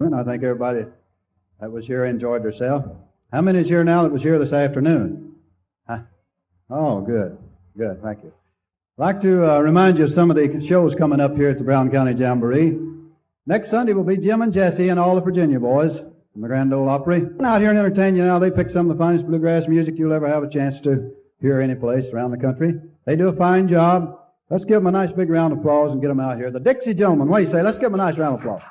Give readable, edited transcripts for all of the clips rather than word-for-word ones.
I think everybody that was here enjoyed themselves. How many is here now that was here this afternoon? Huh? Oh, good. Good, thank you. I'd like to remind you of some of the shows coming up here at the Brown County Jamboree. Next Sunday will be Jim and Jesse and all the Virginia boys from the Grand Ole Opry. Out here and entertain you now. They pick some of the finest bluegrass music you'll ever have a chance to hear any place around the country. They do a fine job. Let's give them a nice big round of applause and get them out here. The Dixie Gentlemen, what do you say? Let's give them a nice round of applause.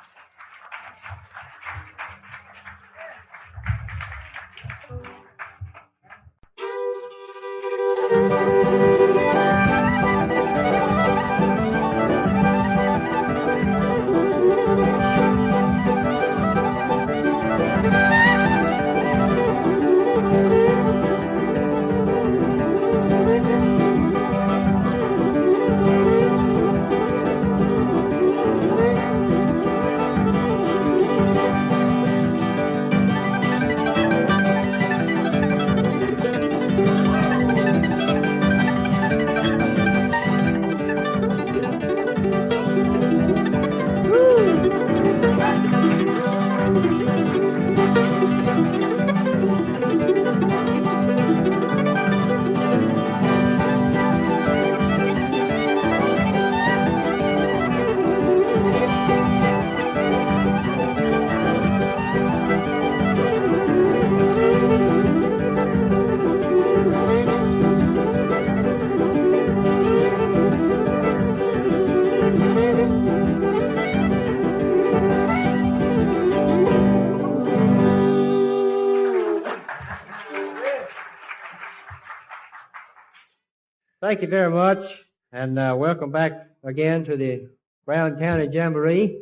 Thank you very much, and welcome back again to the Brown County Jamboree.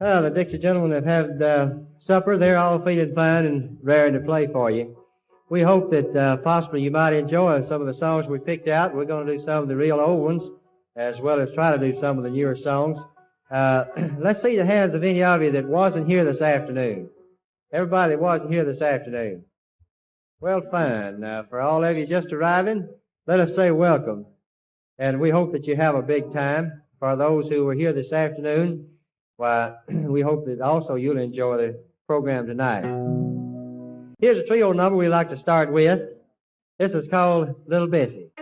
The Dixie Gentlemen have had supper. They're all feeling fine and raring to play for you. We hope that possibly you might enjoy some of the songs we picked out. We're going to do some of the real old ones, as well as try to do some of the newer songs. Let's see the hands of any of you that wasn't here this afternoon. Everybody that wasn't here this afternoon. Well, fine. For all of you just arriving, let us say welcome, and we hope that you have a big time. For those who were here this afternoon, why, we hope that also you'll enjoy the program tonight. Here's a trio number we'd like to start with. This is called Little Bessie.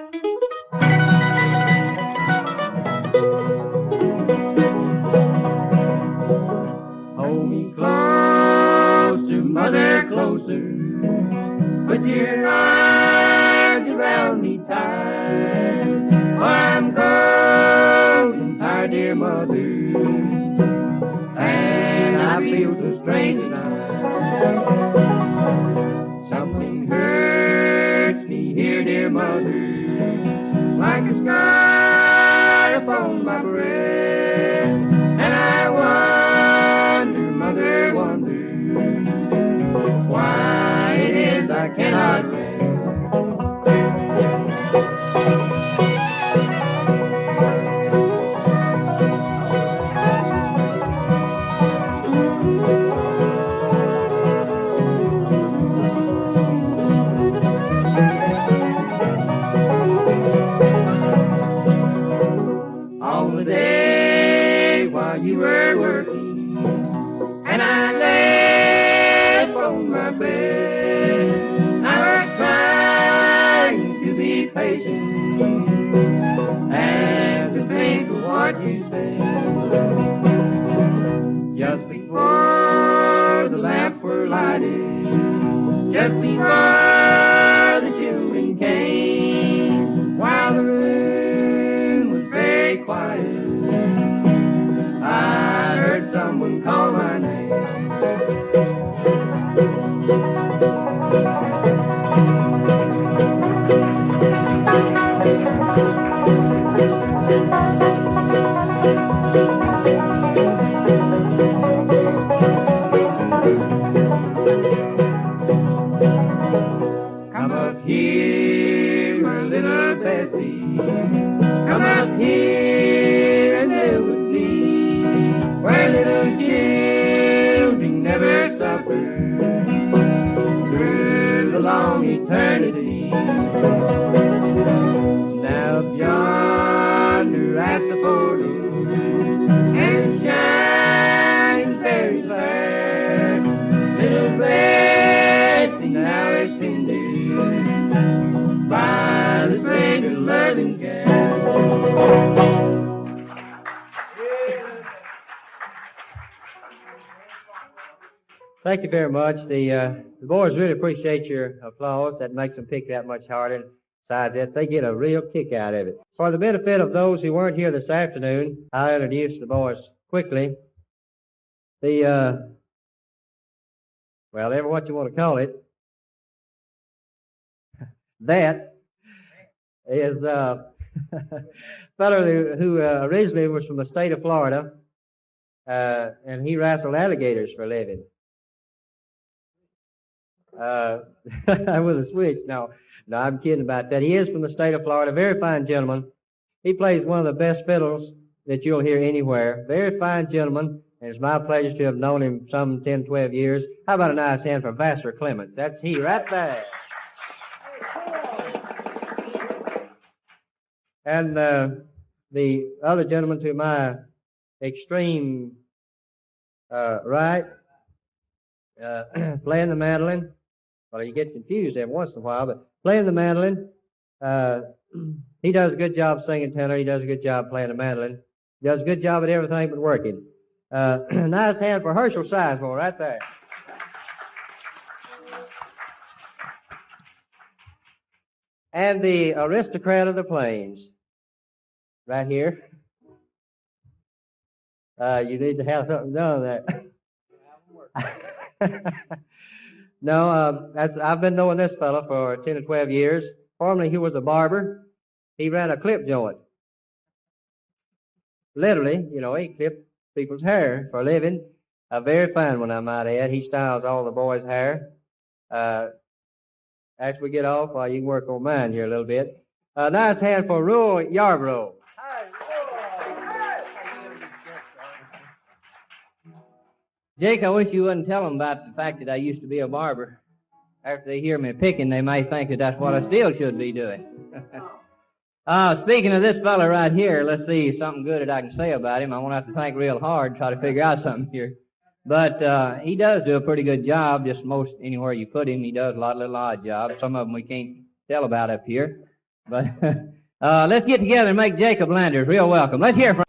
Hold me closer, mother, closer, put your arms around me tight, for I'm cold and tired, dear mother, and I feel so strange tonight. Something hurts me here, dear mother, like a scar upon my breast, and I wonder, mother, wonder, why it is I cannot rest. All the day while you were working, and I lay upon my bed, I was trying to be patient and to think of what you said. Just before the lamps were lighted, just before the children came, while the room was very quiet, I heard someone call my name. Come up here, my little Bessie, come up here and live with me, where little children never suffer through the long eternity. Now yonder at the portal, and it shines very fair, Thank you very much. The boys really appreciate your applause. That makes them pick that much harder. Besides that, they get a real kick out of it. For the benefit of those who weren't here this afternoon, I'll introduce the boys quickly. Whatever what you want to call it, that is a fellow who originally was from the state of Florida, and he wrestled alligators for a living. With a switch. No, I'm kidding about that. He is from the state of Florida. Very fine gentleman. He plays one of the best fiddles that you'll hear anywhere. Very fine gentleman, and it's my pleasure to have known him some 10, 12 years. How about a nice hand for Vassar Clements? That's he right there. And the other gentleman to my extreme right, playing the mandolin. Well, you get confused every once in a while, but playing the mandolin, he does a good job singing tenor. He does a good job playing the mandolin. He does a good job at everything but working. Nice hand for Herschel Sizemore right there. And the aristocrat of the plains, right here. You need to have something done there. No, I've been knowing this fellow for 10 or 12 years. Formerly, he was a barber. He ran a clip joint. Literally, he clipped people's hair for a living. A very fine one, I might add. He styles all the boys' hair. After we get off, you can work on mine here a little bit. Nice hand for Rual Yarbrough. Jake, I wish you wouldn't tell them about the fact that I used to be a barber. After they hear me picking, they may think that that's what I still should be doing. Speaking of this fella right here, let's see something good that I can say about him. I won't have to think real hard to try to figure out something here. But he does do a pretty good job, just most anywhere you put him. He does a lot of little odd jobs. Some of them we can't tell about up here. But let's get together and make Jacob Landers real welcome. Let's hear from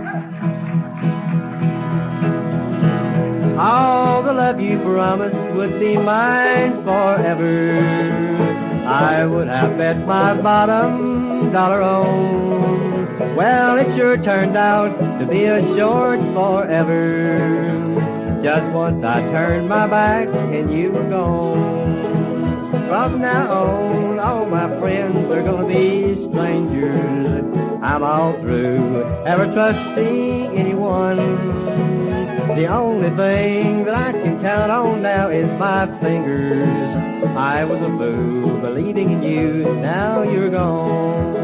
all the love you promised would be mine forever. I would have bet my bottom dollar on. Well, it sure turned out to be a short forever. Just once I turned my back and you were gone. From now on, all my friends are gonna be strangers. I'm all through ever trusting anyone. The only thing that I can count on now is my fingers. I was a fool believing in you, now you're gone.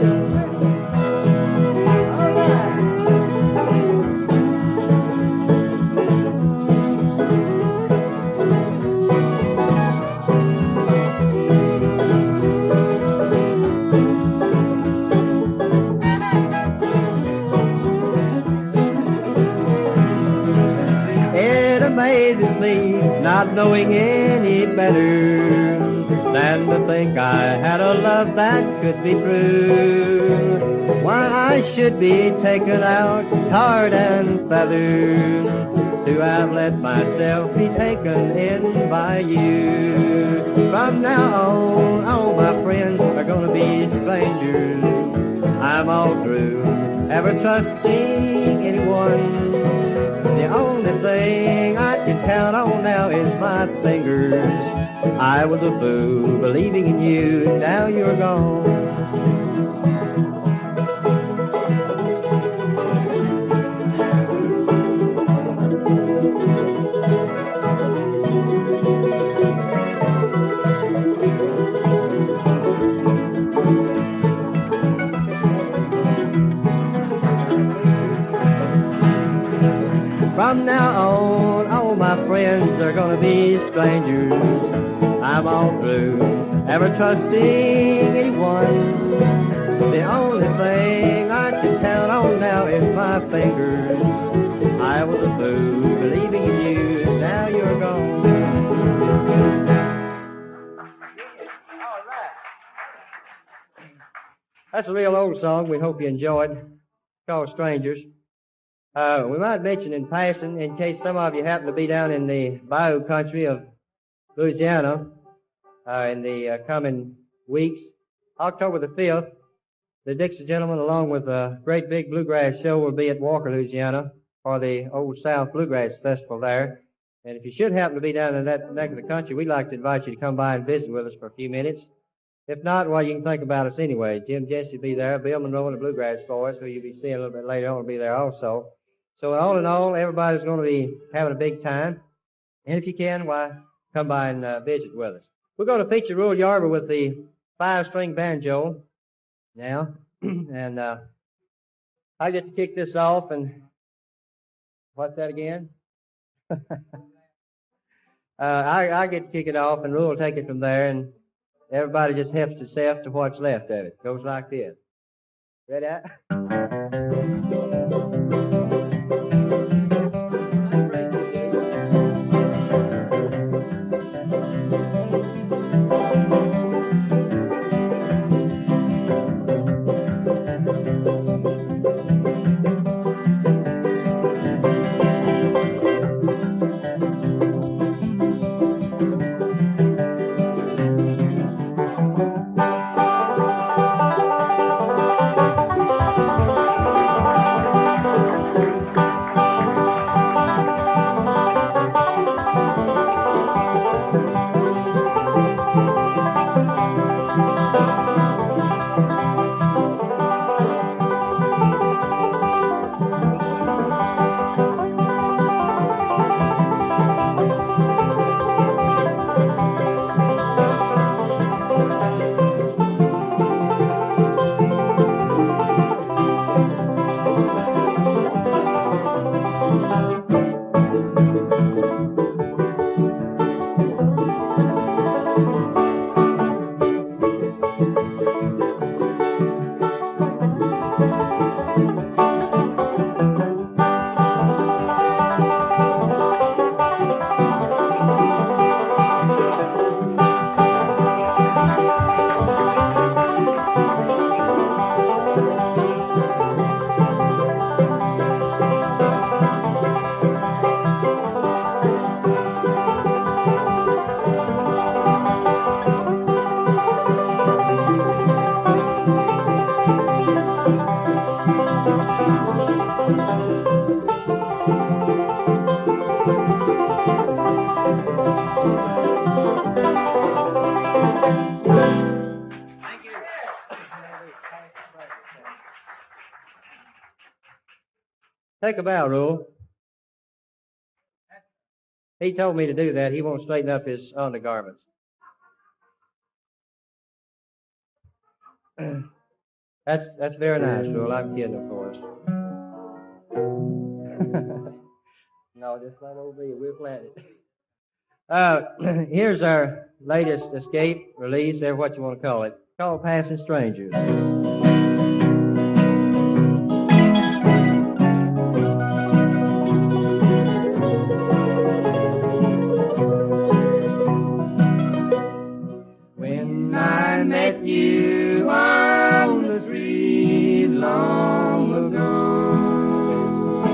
Amazes me not knowing any better than to think I had a love that could be true. Why I should be taken out, tarred and feathered, to have let myself be taken in by you. From now on, all my friends are gonna be strangers. I'm all through ever trusting anyone. The only thing I can count on now is my fingers. I was a fool believing in you, now you're gone. From now on, all my friends are gonna be strangers. I'm all through ever trusting anyone. The only thing I can count on now is my fingers. I was a fool believing in you, now you're gone. All right. That's a real old song. We hope you enjoyed. It's called Strangers. We might mention in passing, in case some of you happen to be down in the bayou country of Louisiana in the coming weeks. October the 5th, the Dixie Gentlemen, along with a great big bluegrass show, will be at Walker, Louisiana for the Old South Bluegrass Festival there. And if you should happen to be down in that neck of the country, we'd like to invite you to come by and visit with us for a few minutes. If not, well, you can think about us anyway. Jim Jesse will be there. Bill Monroe and the Bluegrass Boys, who you'll be seeing a little bit later on, will be there also. So all in all, everybody's going to be having a big time. And if you can, why, come by and visit with us. We're going to feature Rual Yarbrough with the 5-string banjo now. And I get to kick this off. And what's that again? I get to kick it off, and Rual will take it from there. And everybody just helps itself to what's left of it. Goes like this. Ready? Take a bow, Rual. He told me to do that. He won't straighten up his undergarments. That's very nice, Rual. I'm kidding, of course. No, just let old be. We'll plan it. Here's our latest escape, release, or what you want to call it. It's called Passing Strangers. When I met you on the street long ago,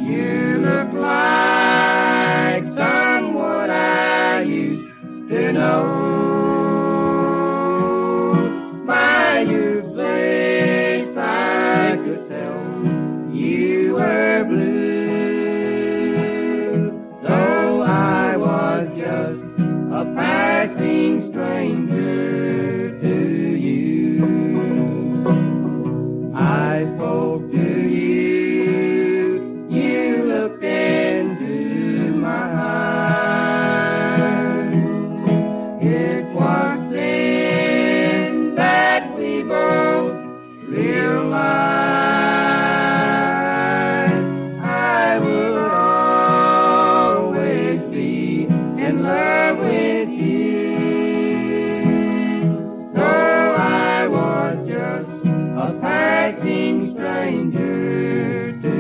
you looked like someone I used to know. By your face I could tell you were blue, though I was just a passing stranger to you. I spoke to you, you looked into my eyes. It was then that we both realized I would always be in love with you, though I was just a passing stranger to you.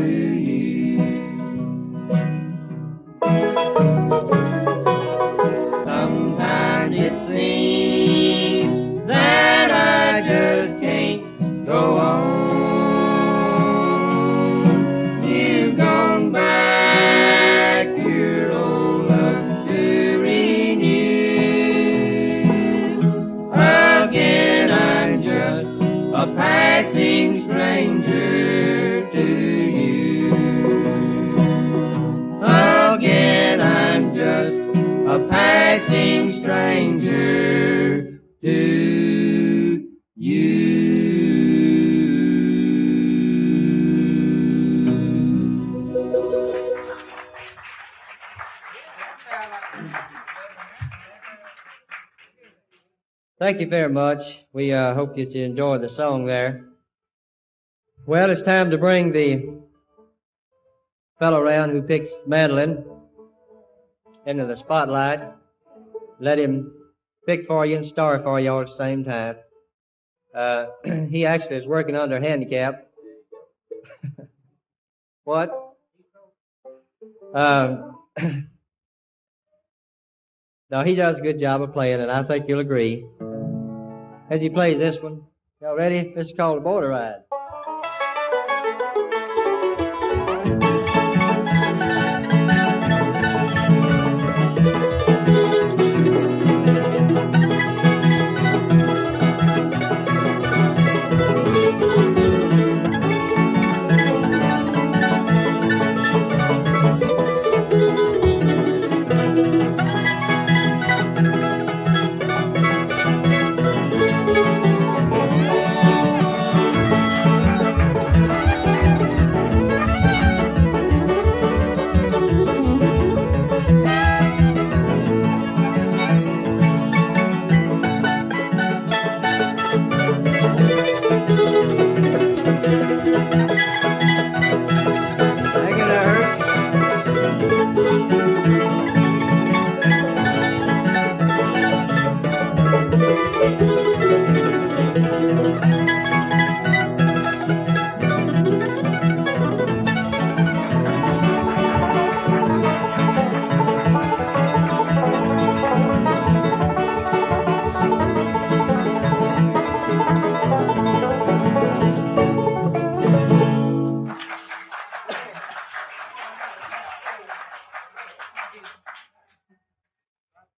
Sometimes it seems that I just can't go on. You've gone back your old love to I'm just a passing stranger to you. Thank you very much. We hope that you enjoyed the song there. Well, it's time to bring the fellow around who picks mandolin into the spotlight. Let him pick for you and star for you all at the same time. He actually is working under handicap. What? No, he does a good job of playing, and I think you'll agree. As he plays this one, y'all ready? This is called the Border Ride.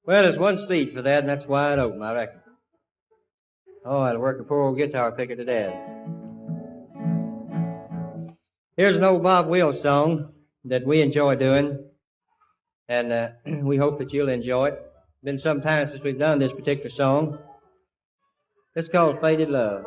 Well, there's one speed for that, and that's wide open, I reckon. Oh, that'll work a poor old guitar picker to death. Here's an old Bob Wills song that we enjoy doing, and we hope that you'll enjoy it. Been some time since we've done this particular song. It's called Faded Love.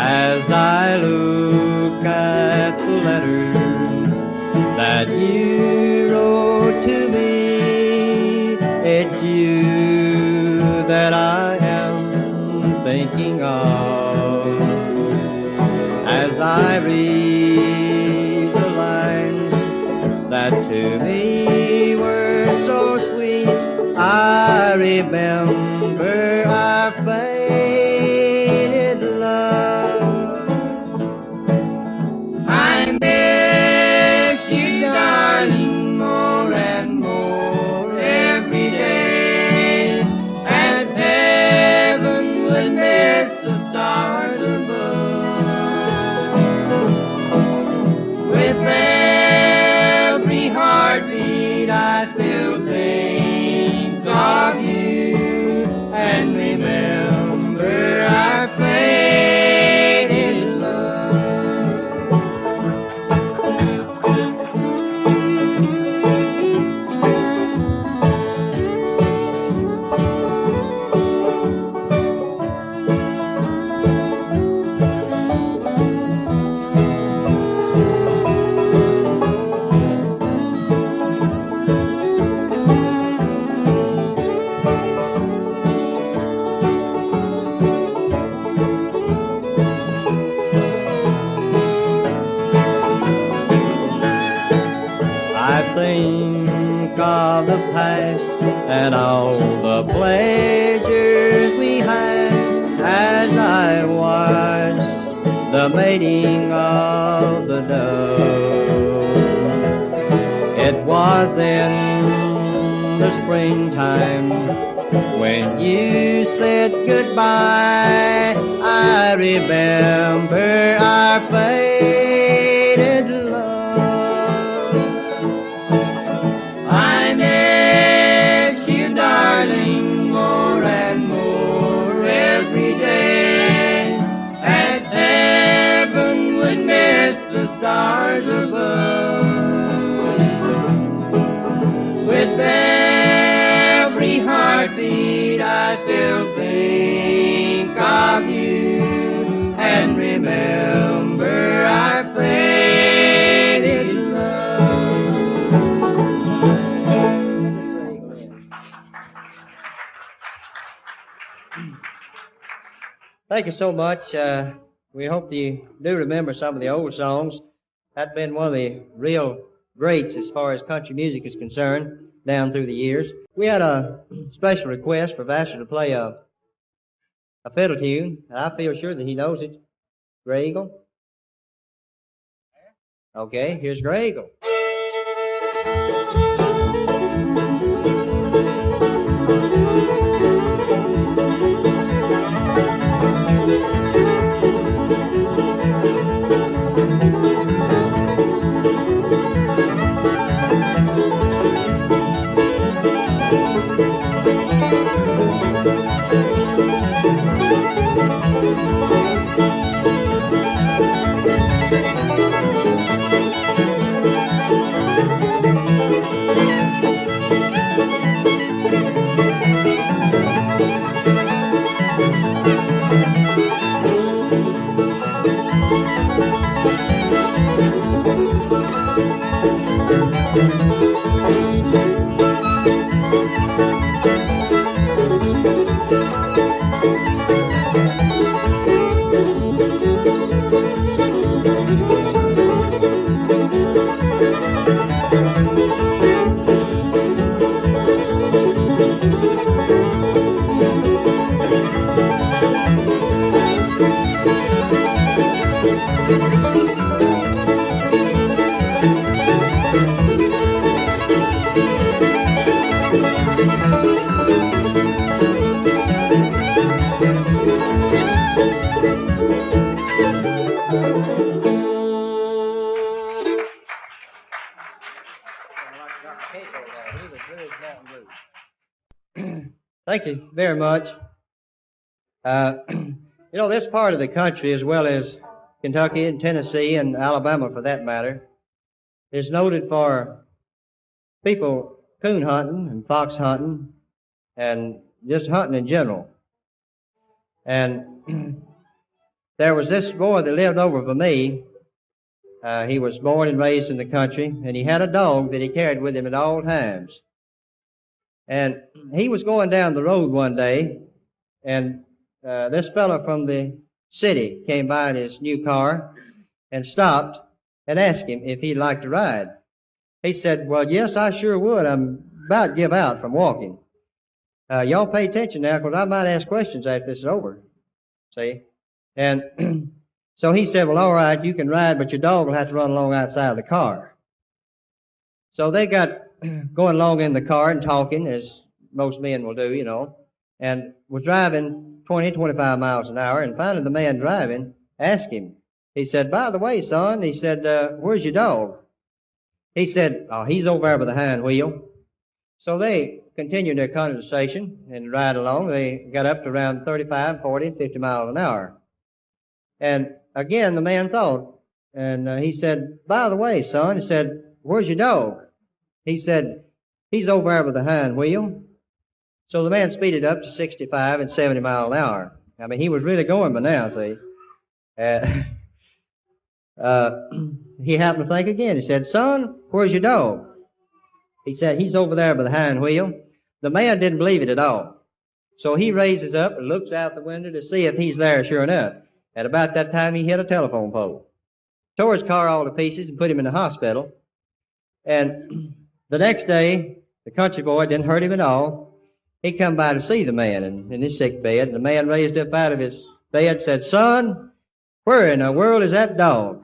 As I look at the letter that you wrote to me, it's you that I am thinking of. As I read the lines that to me were so sweet, I remember our faded love. I miss you, darling, more and more every day, as heaven would miss the stars above. With every heartbeat, I still think of you and remember our faded love. I think of the past and all the pleasures we had as I watched the mating of the dove. It was in the springtime when you said goodbye. I remember our faded love. I miss you, darling, more and more every day, as heaven would miss the stars above. With every heartbeat I still think of you and remember our faded love. Thank you so much. We hope you do remember some of the old songs. That's been one of the real greats as far as country music is concerned down through the years. We had a special request for Vassar to play a fiddle tune, and I feel sure that he knows it. Gray Eagle? Okay, here's Gray Eagle. Thank you very much. This part of the country, as well as Kentucky and Tennessee and Alabama for that matter, is noted for people coon hunting and fox hunting and just hunting in general. And there was this boy that lived over for me. He was born and raised in the country, and he had a dog that he carried with him at all times. And he was going down the road one day, and this fellow from the city came by in his new car and stopped and asked him if he'd like to ride. He said, "Well, yes, I sure would. I'm about to give out from walking. Y'all pay attention now, because I might ask questions after this is over." See? And so he said, "Well, all right, you can ride, but your dog will have to run along outside of the car." So they got going along in the car and talking, as most men will do, and was driving 20, 25 miles an hour, and finally the man driving asked him, he said, "By the way, son," he said, "where's your dog?" He said, "Oh, he's over there by the hind wheel." So they continued their conversation and ride along. They got up to around 35, 40, 50 miles an hour. And again, the man thought, and he said, "By the way, son," he said, "where's your dog?" He said, "He's over there with the hind wheel." So the man speeded up to 65 and 70 miles an hour. I mean, he was really going by now, see. He happened to think again. He said, "Son, where's your dog?" He said, "He's over there by the hind wheel." The man didn't believe it at all. So he raises up and looks out the window to see if he's there sure enough. At about that time, he hit a telephone pole, tore his car all to pieces, and put him in the hospital. And the next day, the country boy didn't hurt him at all. He come by to see the man in his sick bed, and the man raised up out of his bed and said, "Son, Where in the world is that dog?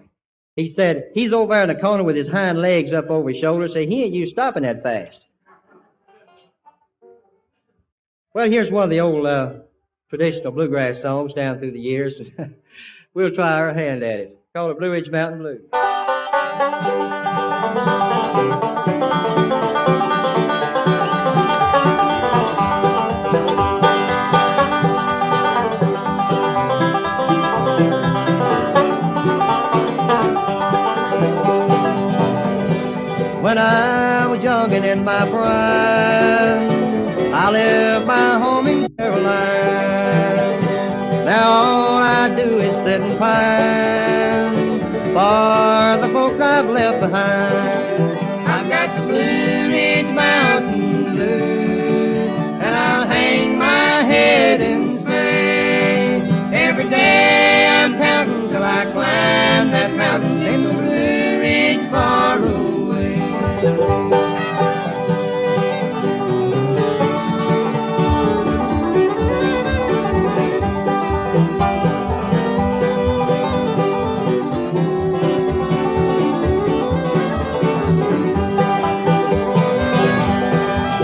He said, he's over there in the corner with his hind legs up over his shoulders. Say, he ain't used stopping that fast. Well, here's one of the old traditional bluegrass songs down through the years. We'll try our hand at it. Called the Blue Ridge Mountain Blues. When I was young and in my prime, I left my home in Carolina. Now all I do is sit and pine for the folks I've left behind. I've got the Blue Ridge Mountain Blues, and I'll hang my head and say, every day I'm counting till I climb that mountain in the Blue Ridge far away.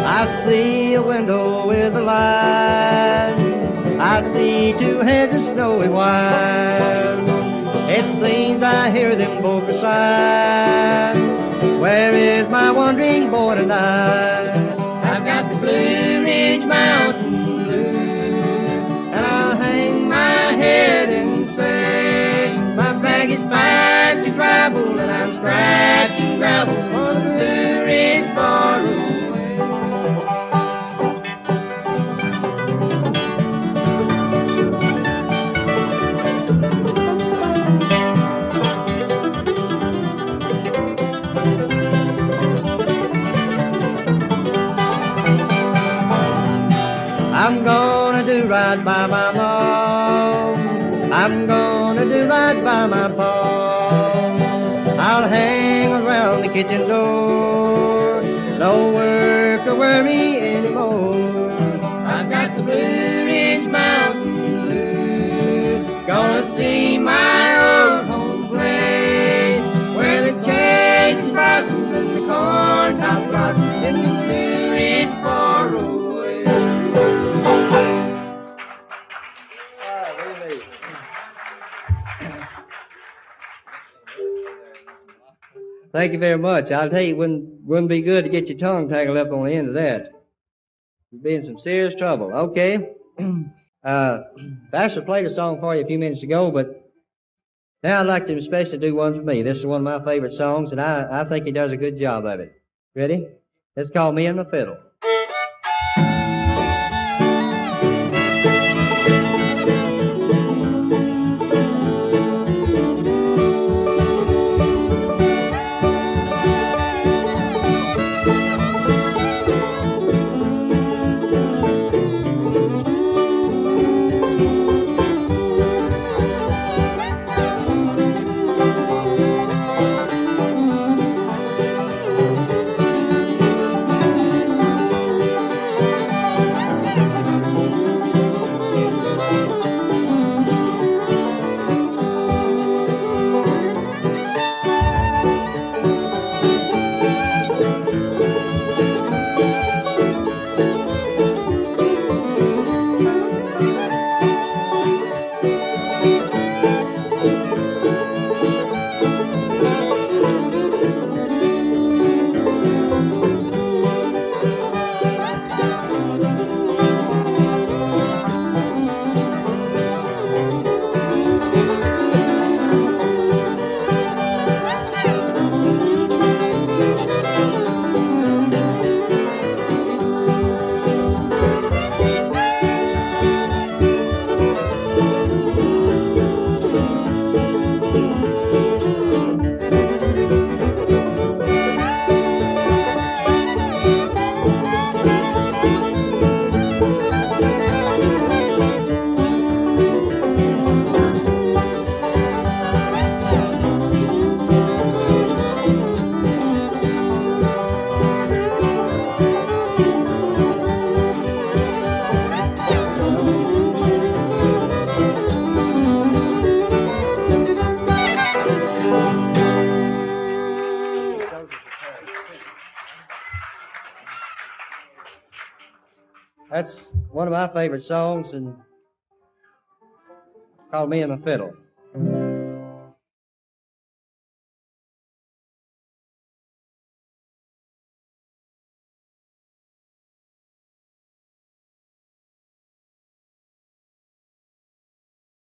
I see a window with a light, I see two heads of snowy white. It seems I hear them both recite, where is my wandering boy tonight? I've got the Blue Ridge Mountain Blues, and I'll hang my head and say, my bag is packed to travel, and I'm scratching gravel for the Blue Ridge far away. I'm gonna do right by my mom, I'm gonna do right by my pa. I'll hang around the kitchen door, no work or worry anymore. I've got the Blue Ridge Mountain Blues, gonna see my old home place, where the cherries blossom and the corn top blossom in the Blue Ridge far away. Thank you very much. I'll tell you, wouldn't be good to get your tongue tangled up on the end of that. You'd be in some serious trouble. Okay. Vassar played a song for you a few minutes ago, but now I'd like to especially do one for me. This is one of my favorite songs, and I think he does a good job of it. Ready? It's called Me and My Fiddle. That's one of my favorite songs, and called Me and My Fiddle.